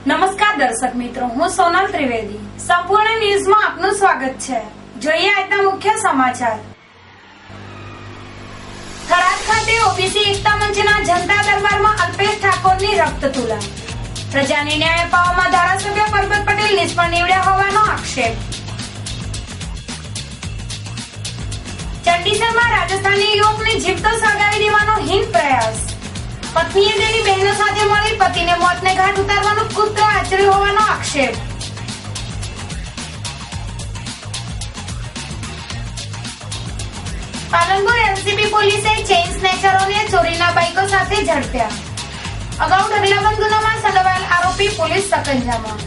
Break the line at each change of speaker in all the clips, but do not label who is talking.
નમસ્કાર દર્શક મિત્રો, હું સોનલ ત્રિવેદી. સંપૂર્ણ ન્યૂઝમાં આપનું સ્વાગત છે. જોઈએ આજના મુખ્ય સમાચાર. થરાદ ખાતે ઓબીસી એકતા મંચના જનતા દરબારમાં અલ્પેશ ઠાકોરની રક્તતુલા. પ્રજાને ન્યાય અપાવવામાં ધારાસભ્ય પરબત પટેલ નિષ્ફળ નીવડ્યા હોવાનો આક્ષેપ. ચંડીસરમાં રાજસ્થાની યુવકને જીવતો સળગાવી દેવાનો હીન પ્રયાસ. પત્નીએ તેની બહેનો સાથે મળી પતિને મોતને ઘાટ ઉતારવાનું કૃત્ય આચર્યું હોવાનો આક્ષેપ. પાલનપુર એલસીબી પોલીસે ચેઇન સ્નેચરોને ચોરીના બાઇકો સાથે ઝડપ્યા. અગાઉ ઢગલાબંધ ગુનામાં સંડોવાયેલ આરોપી પોલીસ સકંજામાં.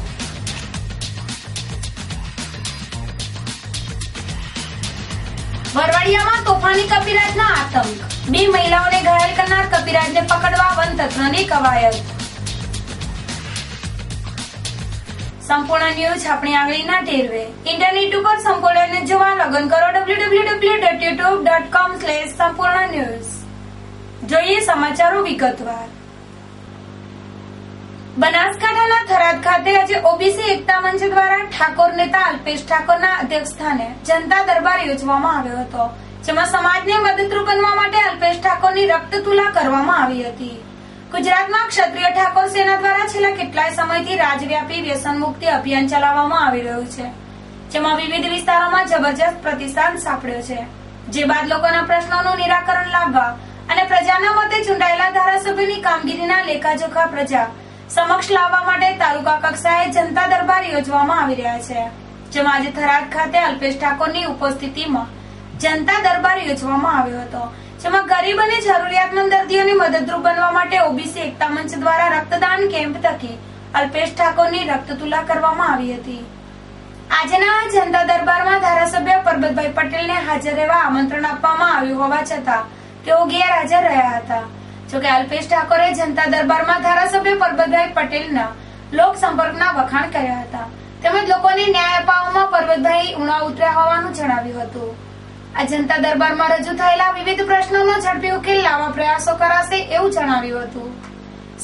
વરવાડિયામાં તોફાની કપિરાજનો આતંક. 2 મહિલાઓને ઘાયલ કરનાર કપિરાજને પકડવા વનતંત્રની કવાયત. સંપૂર્ણ ન્યૂઝ આપણી આંગળીના ટેરવે. ઇન્ટરનેટ ઉપર સંપૂર્ણ ન્યૂઝ જોવા લોગિન કરો www.youtube.com/સંપૂર્ણ ન્યૂઝ. જોઈએ સમાચારો વિગતવાર. બનાસકાંઠાના થરાદ ખાતે આજે ઓબીસી એકતા મંચ દ્વારા ઠાકોર નેતા અલ્પેશ ઠાકોરના અધ્યક્ષસ્થાને જનતા દરબાર યોજવામાં આવ્યો હતો, જેમાં સમાજને મદદરૂપ બનવા માટે અલ્પેશ ઠાકોરની રક્તતુલા કરવામાં આવી હતી. ગુજરાતમાં ક્ષત્રિય ઠાકોર સેના દ્વારા છેલ્લા કેટલાય સમયથી રાજવ્યાપી વ્યસન મુક્તિ અભિયાન ચલાવવામાં આવી રહ્યું છે, જેમાં વિવિધ વિસ્તારોમાં જબરજસ્ત પ્રતિસાદ સાંપડ્યો છે. જે બાદ લોકોના પ્રશ્નોનું નિરાકરણ લાવવા અને પ્રજાના મતે ચૂંટાયેલા ધારાસભ્યોની કામગીરીના લેખાજોખા પ્રજા સમક્ષ લાવવા માટે તાલુકા કક્ષાએ જનતા દરબાર યોજવામાં આવી રહ્યા છે, જેમાં આજે થરાદ ખાતે અલ્પેશ ઠાકોરની ઉપસ્થિતિમાં જનતા દરબાર યોજવામાં આવ્યો હતો, જેમાં ગરીબ અને જરૂરિયાતમંદ દર્દીઓને મદદરૂપ બનવા માટે ઓબીસી એકતા મંચ દ્વારા રક્તદાન કેમ્પ થકી અલ્પેશ ઠાકોરની રક્તતુલા કરવામાં આવી હતી. આજના જનતા દરબારમાં ધારાસભ્ય પરબતભાઈ પટેલને હાજર રહેવા આમંત્રણ આપવામાં આવ્યું હોવા છતાં તેઓ ગેરહાજર રહ્યા હતા. જોકે અલ્પેશ ઠાકોરે જનતા દરબારમાં ધારાસભ્ય પરબતભાઈ પટેલના લોક સંપર્કના વખાણ કર્યા હતા, તેમજ લોકોને ન્યાય અપાવવામાં પરબતભાઈ ઉણા ઉતર્યા હોવાનું જણાવ્યું હતું. આ જનતા દરબારમાં રજૂ થયેલા વિવિધ પ્રશ્નોનો ઝડપી ઉકેલ લાવવા પ્રયાસો કરાશે એવું જણાવ્યું હતું.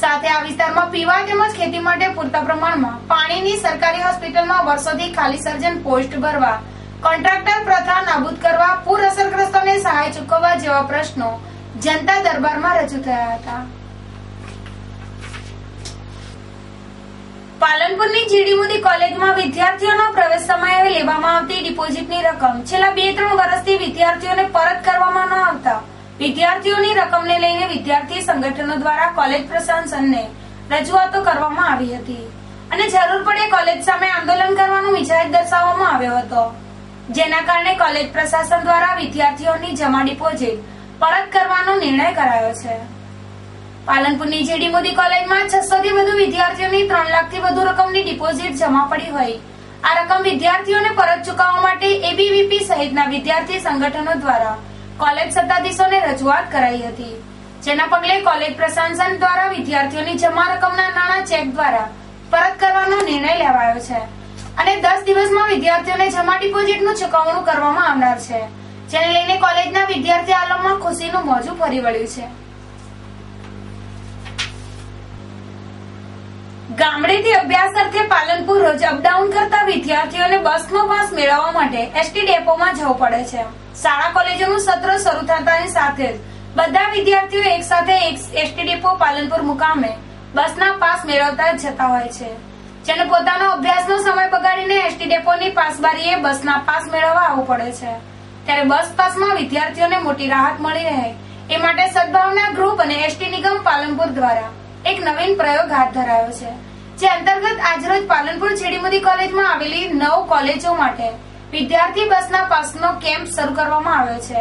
સાથે આ વિસ્તારમાં પીવા તેમજ ખેતી માટે પૂરતા પ્રમાણમાં પાણીની સરકારી હોસ્પિટલમાં વર્ષોથી ખાલી સર્જન પોસ્ટ ભરવા, કોન્ટ્રાક્ટર પ્રથા નાબૂદ કરવા, પૂર અસરગ્રસ્તોને સહાય ચૂકવવા જેવા પ્રશ્નો જનતા દરબારમાં રજૂ થયા હતા. પાલનપુરની જીડી મોદી કોલેજમાં વિદ્યાર્થીઓના પ્રવેશ સમયે લેવામાં આવતી ડિપોઝિટની રકમ છેલ્લા 2-3 વર્ષથી વિદ્યાર્થીઓને પરત કરવામાં ન આવતા વિદ્યાર્થીઓની રકમને લઈને વિદ્યાર્થી સંગઠનો દ્વારા કોલેજ પ્રશાસનને રજૂઆતો કરવામાં આવી હતી અને જરૂર પડે કોલેજ સામે આંદોલન કરવાનો મિજાજ દર્શાવવામાં આવ્યો હતો, જેના કારણે કોલેજ પ્રશાસન દ્વારા વિદ્યાર્થીઓની જમા ડિપોઝિટ પરત કરવાનો નિર્ણય કરાયો છે. પાલનપુરની જીડી મોદી કોલેજમાં 600 થી વધુ વિદ્યાર્થીઓની 3 લાખથી વધુ રકમની ડિપોઝિટ જમા પડી હોય. આ રકમ વિદ્યાર્થીઓને પરત ચૂકવવા માટે એબીવીપી સહિતના વિદ્યાર્થી સંગઠનો દ્વારા કોલેજ સત્તાધીશોને રજૂઆત કરાઈ હતી, જેના પગલે કોલેજ પ્રશાસન દ્વારા વિદ્યાર્થીઓની જમા રકમના નાણાં ચેક દ્વારા પરત કરવાનો નિર્ણય લેવાયો છે અને 10 દિવસમાં વિદ્યાર્થીઓને જમા ડિપોઝિટનું ચૂકવણું કરવામાં આવનાર છે, જેને લઈને કોલેજના વિદ્યાર્થી આલમમાં ખુશીનું મોજું ફરી વળ્યું છે. ગામડેથી અભ્યાસ અર્થે પાલનપુર રોજ અપડાઉન કરતા વિદ્યાર્થીઓને બસનો પાસ મેળવવા માટે એસટી ડેપોમાં જવું પડે છે. શાળા કોલેજોનું સત્ર શરૂ થતાની સાથે જ બધા વિદ્યાર્થીઓ એક સાથે એસટી ડેપો પાલનપુર મુકામે બસના પાસ મેળવતા જતા હોય છે, જેને પોતાનો અભ્યાસનો સમય બગાડીને એસટી ડેપોની પાસબારીએ બસના પાસ મેળવવા આવવું પડે છે. ત્યારે બસ પાસમાં વિદ્યાર્થીઓને મોટી રાહત મળી રહે એ માટે સદભાવના ગ્રુપ અને એસટી નિગમ પાલનપુર દ્વારા એક નવીન પ્રયોગ હાથ ધરાયો છે, જે અંતર્ગત આજરોજ પાલનપુર જીડી મોદી કોલેજમાં આવેલી 9 કોલેજો માટે વિદ્યાર્થી બસના પાસનો કેમ્પ શરૂ કરવામાં આવ્યો છે,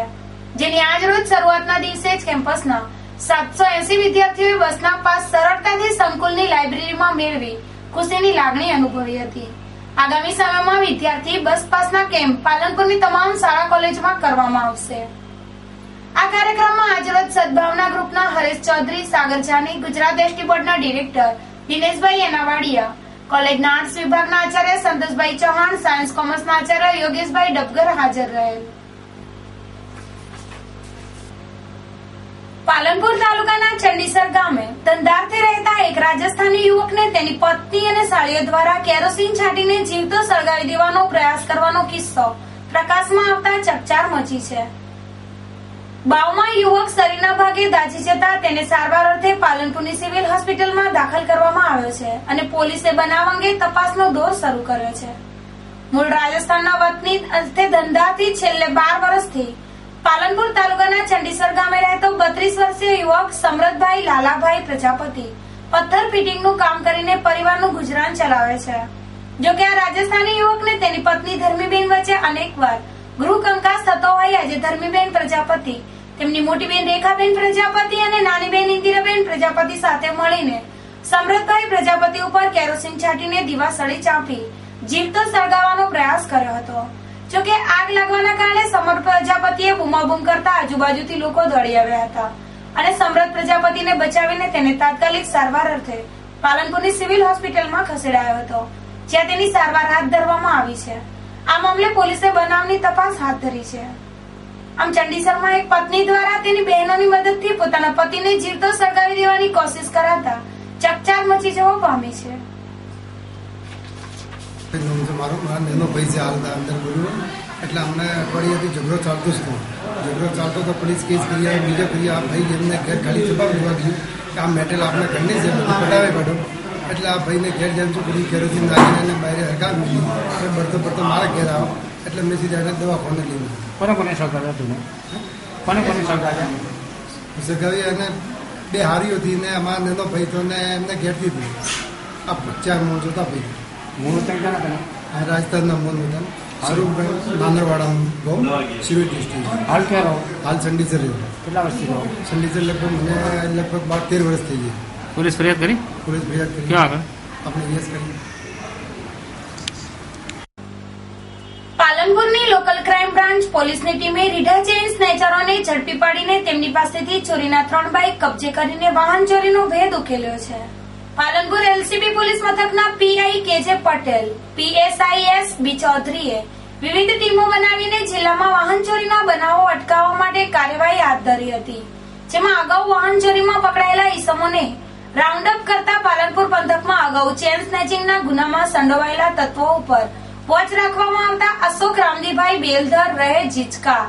જેની આજરોજ શરૂઆતના દિવસે જ કેમ્પસના 780 વિદ્યાર્થીઓએ બસના પાસ સરળતાથી સંકુલની લાઇબ્રેરીમાં મેળવી ખુશીની લાગણી અનુભવી હતી. આગામી સમયમાં વિદ્યાર્થી બસ પાસના કેમ્પ પાલનપુરની તમામ શાળા કોલેજમાં કરવામાં આવશે. આ કાર્યક્રમમાં આજરોજ સદભાવના ગ્રુપના હરેશ ચૌધરી, સાગર જાની, ગુજરાત એસટી બોર્ડના ડિરેક્ટર દિનેશભાઈ એનાવાડિયા, કોલેજના આર્ટ્સ વિભાગના આચાર્ય સંતોષભાઈ ચૌહાણ, સાયન્સ કોમર્સના આચાર્ય યોગેશભાઈ ડબગર હાજર રહેલ. પાલનપુર તાલુકાના ચંડીસર ગામે ધંધાર્થે રહેતા એક રાજસ્થાની યુવકને તેની પત્ની અને સાળીઓ દ્વારા કેરોસીન છાંટીને જીવતો સળગાવી દેવાનો પ્રયાસ કરવાનો કિસ્સો પ્રકાશમાં આવતા ચકચાર મચી છે. બાવમાં યુવક શરીરના ભાગે દાઝી જતા તેને સારવાર અર્થે પાલનપુરની સિવિલ હોસ્પિટલમાં દાખલ કરવામાં આવ્યો છે અને પોલીસે બનાવ અંગે તપાસનો દોર શરૂ કર્યો છે. મૂળ રાજસ્થાનના વતની અર્થે ધંધાથી છેલ્લે 12 વર્ષથી પાલનપુર તાલુકાના ચંડીસર ગામે રહેતો 32 વર્ષીય યુવક સમરથભાઈ લાલાભાઈ પ્રજાપતિ પથ્થર ફિટિંગનું કામ કરીને પરિવારનું ગુજરાન ચલાવે છે. જોકે આ રાજસ્થાની યુવકને તેની પત્ની ધર્મીબેન વચ્ચે અનેકવાર ગૃહ કંકાસ થતો હોય આજે ધર્મીબેન પ્રજાપતિ તેમની મોટી બેન રેખાબેન પ્રજાપતિ અને નાની બેન ઇન્દિરાબેન પ્રજાપતિ સાથે મળીને સમરથભાઈ પ્રજાપતિ ઉપર કેરોસીન છાંટીને દિવાસળી ચાંપી જીવતો સળગાવવાનો પ્રયાસ કર્યો હતો. જોકે આગ લાગવાના કારણે સમર પ્રજાપતિએ બૂમાબૂમ કરતા આજુબાજુથી લોકો દોડી આવ્યા હતા અને સમરથ પ્રજાપતિને બચાવીને તેને તાત્કાલિક સારવાર અર્થે પાલનપુરની સિવિલ હોસ્પિટલમાં ખસેડાયો હતો, જ્યાં તેની સારવાર હાથ ધરવામાં આવી છે. આ મામલે પોલીસે બનાવની તપાસ હાથ ધરી છે. આમ ચંડીસરમાં એક પત્ની દ્વારા તેની બહેનોની મદદથી પોતાના પતિને જીવતો સળગાવી દેવાની કોશિશ કરાતા ચકચાર મચી જવા પામી છે.
મારા નાનો ભાઈ છે હાલ અંદર બોલ્યો એટલે અમને અઠવાડિયાથી ઝઘડો ચાલતો જ હતો. ઝઘડો ચાલતો તો પોલીસ કેસ કરી આવે, બીજો કરી આ ભાઈ એમને ઘેર ખાલી જવાબ લેવા ગયું કે આ મેટેલ આપણે ઘરની છે બધું પટાવે કાઢો. એટલે આ ભાઈને ઘેર જેમ છું બધી કેરોસીન નાખીને એને બહાર હરગાવી દીધી. એટલે બળતો બળતો મારા ઘેર આવો એટલે મેં સીધા એને દવાખાને લઈ લીધું.
કોને સળગાવ્યા તું? કોને સળગાવ્યા?
સગાવી અને 2 હારીઓ હતી ને અમારા નાનો ભાઈ તો ને એમને ઘેરથી હતું. આ 4 મોણ જોતા ભાઈ
મૂળ ક્યાં તમે?
રાજસ્થાનના મૂળ વતન સ્વરૂપભાઈ નાનરવાડાનું ગામ સિવિલ ડિસ્ટ્રિક્ટ.
હાલ ક્યાં રહો?
હાલ ચંડીસર રહ્યો.
કેટલા વર્ષથી રહો?
ચંડીસર લગભગ મને 12-13 વર્ષ થઈ ગયા.
પોલીસ ફરિયાદ કરી?
પોલીસ ફરિયાદ કરી.
ક્યાં આગળ?
આપણે યસ કરી.
પાલનપુરની લોકલ ક્રાઇમ બ્રાન્ચ પોલીસની ટીમે રીઢા ચેઇન સ્નેચરોને ઝડપી પાડીને તેમની પાસેથી ચોરીના 3 બાઇક કબજે કરીને વાહન ચોરીનો ભેદ ઉકેલ્યો છે. પાલનપુર એલસીબી પોલીસ મથકના પીઆઈ કેજે પટેલ, પીએસઆઈ એસ બી ચૌધરીએ વિવિધ ટીમો બનાવીને જિલ્લામાં વાહન ચોરીના બનાવો અટકાવવા માટે કાર્યવાહી હાથ ધરી હતી, જેમાં અગાઉ વાહન ચોરીમાં પકડાયેલા ઈસમોને રાઉન્ડ અપ કરતા પાલનપુર પંથકમાં અગાઉ ચેન સ્નેચિંગના ગુનામાં સંડોવાયેલા તત્વો ઉપર વોચ રાખવામાં આવતા અશોક રામજીભાઈ બેલધર રહે જીચકા,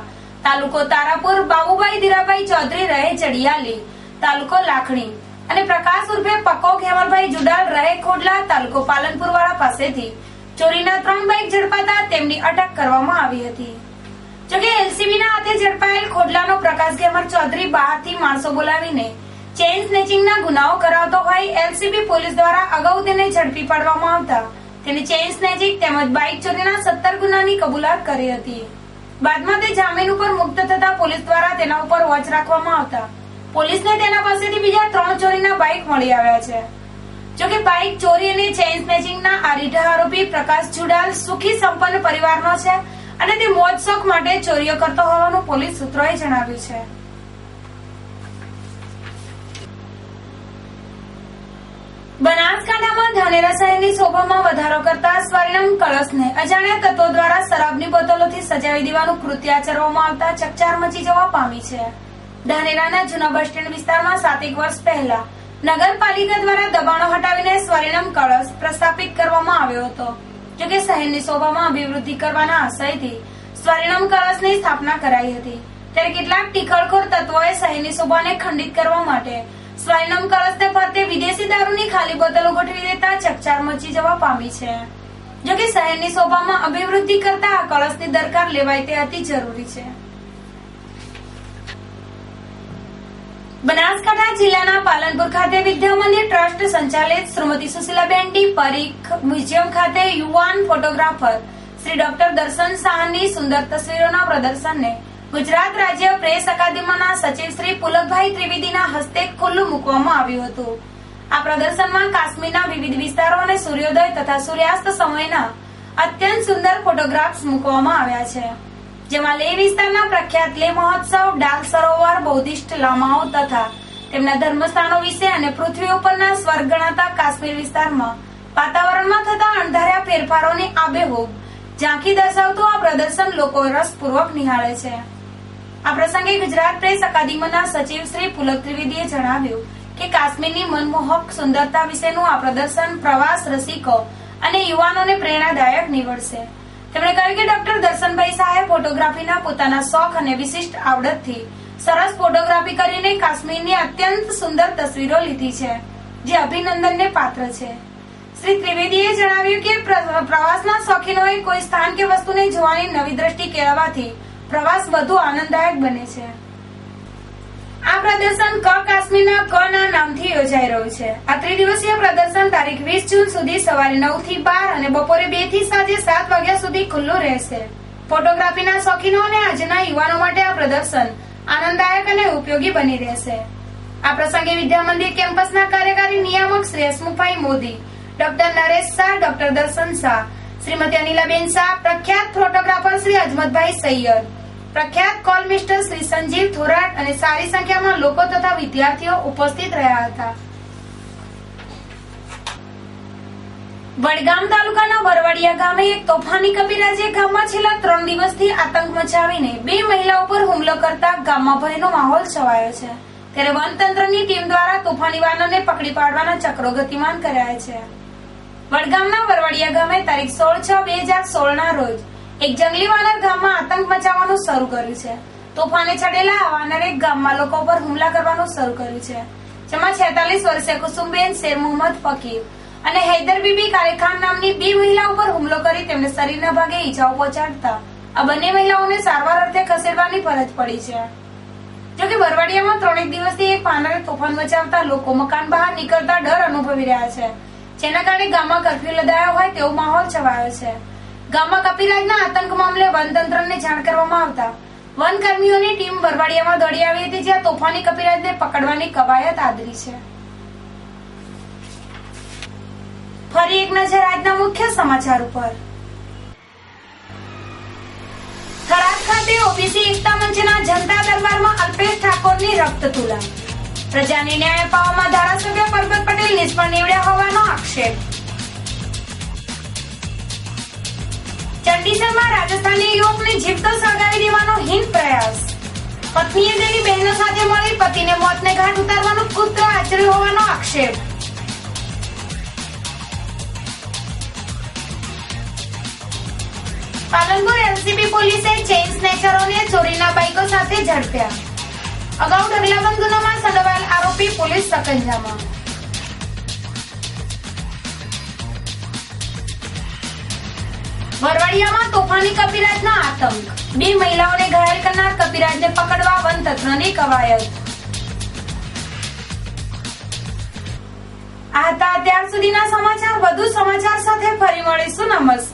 તાલુકો તારાપુર બાબુભાઈ ધીરાભાઈ ચૌધરી રહે ચડિયાલી, તાલુકો લાખણી અને પ્રકાશ ઉર્ફે પક્કો ખેમરભાઈ જુડાલ રહે ખોડલા, તાલુકો પાલનપુર વાળા પાસેથી ચોરીના 3 બાઇક ઝડપાતા તેમની અટક કરવામાં આવી હતી. જોકે એલસીબીના હાથે ઝડપાયેલ ખોડલાનો પ્રકાશ ખેમર ચૌધરી બહારથી માણસો બોલાવીને ચેઇન સ્નેચિંગના ગુનાઓ કરાવતો હોય એલસીબી પોલીસ દ્વારા અગાઉ તેને ઝડપી પાડવામાં આવતા તેને ચેઇન સ્નેચિંગ તેમજ બાઇક ચોરીના 17 ગુનાની કબૂલાત કરી હતી. બાદમાં તે જામીન ઉપર મુક્ત થતા પોલીસ દ્વારા તેના ઉપર વોચ રાખવામાં આવતા પોલીસને તેના પાસેથી બીજા 3 ચોરીના બાઇક મળી આવ્યા છે. જોકે બાઇક ચોરી અને ચેઇન સ્નેચિંગના આ રીઢા આરોપી પ્રકાશ જુડાલ સુખી સંપન્ન પરિવારનો છે અને તે મોજ શોખ માટે ચોરીઓ કરતો હોવાનું પોલીસ સૂત્રોએ જણાવ્યું છે. બનાસકાંઠામાં ધાનેરા શહેરની શોભામાં વધારો કરતા સ્વર્ણમ કળશને અજાણ્યા તત્વો દ્વારા શરાબની બોટલોથી સજાવી દેવાનું કૃત્ય આચરવામાં આવતા ચકચાર મચી જવા પામી છે. ધાનેરાના જૂના બસ સ્ટેન્ડ વિસ્તારમાં 7 વર્ષ પહેલા નગરપાલિકા દ્વારા દબાણો હટાવીને સ્વર્ણમ કળશ પ્રસ્થાપિત કરવામાં આવ્યો હતો. જોકે શહેરની શોભામાં અભિવૃદ્ધિ કરવાના આશયથી સ્વર્ણમ કળશની સ્થાપના કરાઈ હતી, ત્યારે કેટલાક ટીખળખોર તત્વોએ શહેરની શોભાને ખંડિત કરવા માટે સ્વર્ણમ કળશને ફરતે વિદેશી દારૂની ખાલી બોટલો ગોઠવી દેતા ચકચાર મચી જવા પામી છે. જોકે શહેરની શોભામાં અભિવૃદ્ધિ કરતા આ કળશની દરકાર લેવાય તે અતિ જરૂરી છે. બનાસકાંઠા જિલ્લાના પાલનપુર ખાતે વિદ્યા મંદિર ટ્રસ્ટ સંચાલિત શ્રીમતી સુશીલાબેન ડી પરીખ મ્યુઝિયમ ખાતે યુવાન ફોટોગ્રાફર શ્રી ડોક્ટર દર્શન શાહની સુંદર તસવીરોના પ્રદર્શનને ગુજરાત રાજ્ય પ્રેસ અકાદમીના સચિવ શ્રી પુલકભાઈ ત્રિવેદીના હસ્તે ખુલ્લું મૂકવામાં આવ્યું હતું. આ પ્રદર્શનમાં કાશ્મીરના વિવિધ વિસ્તારો અને સૂર્યોદય તથા સૂર્યાસ્ત સમયના અત્યંત સુંદર ફોટોગ્રાફ્સ મૂકવામાં આવ્યા છે, જેમાં લેહ વિસ્તારના પ્રખ્યાત લેહ મહોત્સવ, ડાલ સરોવર, બૌદ્ધિસ્ટ લામાઓ તથા તેમના ધર્મસ્થાનો વિશે અને પૃથ્વી ઉપરના સ્વર્ગ ગણાતા કાશ્મીર વિસ્તારમાં વાતાવરણમાં થતા અણધાર્યા ફેરફારોની આબેહૂબ ઝાંખી દર્શાવતું આ પ્રદર્શન લોકો રસપૂર્વક નિહાળે છે. આ પ્રસંગે ગુજરાત પ્રેસ અકાદમીના સચિવ શ્રી પુલક ત્રિવેદીએ જણાવ્યું કે કાશ્મીરની મનમોહક સુંદરતા વિશેનું આ પ્રદર્શન પ્રવાસ રસિકો અને યુવાનોને પ્રેરણાદાયક નીવડશે. તેમણે કહ્યું કે ડોક્ટર દર્શનભાઈ શાહે ફોટોગ્રાફીના પોતાના શોખ અને વિશિષ્ટ આવડતથી સરસ ફોટોગ્રાફી કરીને કાશ્મીરની અત્યંત સુંદર તસવીરો લીધી છે, જે અભિનંદનને પાત્ર છે. શ્રી ત્રિવેદીએ જણાવ્યું કે પ્રવાસના શોખીનોએ કોઈ સ્થાન કે વસ્તુને જોવાની નવી દ્રષ્ટિ કેળવવાથી પ્રવાસ વધુ આનંદદાયક બને છે. આ પ્રદર્શન કાશ્મીરના ના નામથી યોજાઈ રહ્યું છે. આ ત્રિદિવસીય પ્રદર્શન તારીખ 20 જૂન સુધી સવારે 9 થી 12 અને બપોરે 2 થી સાંજે 7 વાગ્યા સુધી ખુલ્લું રહેશે. ફોટોગ્રાફીના શોખીનો અને આજના યુવાનો માટે આ પ્રદર્શન આનંદદાયક અને ઉપયોગી બની રહેશે. આ પ્રસંગે વિદ્યા મંદિર કેમ્પસના કાર્યકારી નિયામક શ્રી હસમુખભાઈ મોદી, ડોક્ટર નરેશ શાહ, ડોક્ટર દર્શન શાહ, શ્રીમતી અનિલાબેન શાહ, પ્રખ્યાત ફોટોગ્રાફર શ્રી અજમતભાઈ સૈયદ, પ્રખ્યાત કોલમિસ્ટર શ્રી સંજીવ થોરાટ અને સારી સંખ્યામાં લોકો તથા વિદ્યાર્થીઓ ઉપસ્થિત રહ્યા હતા. વડગામ તાલુકાના વરવાડિયા ગામે એક તોફાની કબીરાજે ગામમાં છેલ્લા 3 દિવસથી આતંક મચાવીને 2 મહિલાઓ પર હુમલો કરતા ગામમાં ભયનો માહોલ છવાયો છે. ત્યારે વનતંત્રની ટીમ દ્વારા તોફાની વાનરને પકડી પાડવાના ચક્રો ગતિમાન કરાયા છે. વડગામના વરવાડિયા ગામે તારીખ 16/6/2016 ના રોજ એક જંગલી વાનર ગામમાં આતંક મચાવવાનું શરૂ કર્યું છે. તોફાને ચડેલા આ વાનરે ગામમાં લોકો પર હુમલા કરવાનું શરૂ કર્યું છે, જેમાં 46 વર્ષીય કુસુમબેન શેર મોહમ્મદ ફકીર અને હૈદર બીબી કારેખાન નામની 2 મહિલાઓ પર હુમલો કરી તેમને શરીરના ભાગે ઈજાઓ પહોંચાડતા આ બંને મહિલાઓને સારવાર અર્થે ખસેડવાની ફરજ પડી છે. જોકે વરવાડિયામાં 3 દિવસથી એક વાનરે તોફાન મચાવતા લોકો મકાન બહાર નીકળતા ડર અનુભવી રહ્યા છે, જેના કારણે ગામમાં કર્ફ્યુ લદાયો હોય તેવો માહોલ છવાયો છે. ગામમાં કપિરાજના આતંક મામલે વનતંત્રને જાણ કરવામાં આવતા વનકર્મીઓની ટીમ વરવાડિયામાં દોડી આવી હતી, જ્યાં તોફાની કપિરાજને પકડવાની કવાયત આદરી છે. ફરી એક નજર આજના મુખ્ય સમાચાર ઉપર. થરાદ ખાતે ઓબીસી એકતા મંચના જનતા દરબારમાં અલ્પેશ ઠાકોરની રક્ત તુલા. પ્રજાને ન્યાય અપાવવામાં ધારાસભ્ય પરબત પટેલ નિષ્ફળ નીવડ્યા હોવાનો આક્ષેપ. ચંડીસરમાં રાજસ્થાની યુવકને જીવતો સળગાવી દેવાનો હીન પ્રયાસ. પત્નીએ તેની બહેનો સાથે મળી પતિને મોતને ઘાટ ઉતારવાનું કૃત્ય આચર્યું હોવાનો આક્ષેપ. પાલનપુર એલસીબી પોલીસે ચેઇન સ્નેચરોને ચોરીના બાઇકો સાથે ઝડપ્યા. અગાઉ ઢગલાબંધ ગુનામાં સંડોવાયેલ આરોપી પોલીસ સકંજામાં. વરવાડિયામાં તોફાની કપિરાજનો આતંક. 2 મહિલાઓને ઘાયલ કરનાર કપિરાજને પકડવા વનતંત્રની કવાયત. આ હતા અત્યાર સુધીના સમાચાર. વધુ સમાચાર સાથે ફરી મળીશું. નમસ્કાર.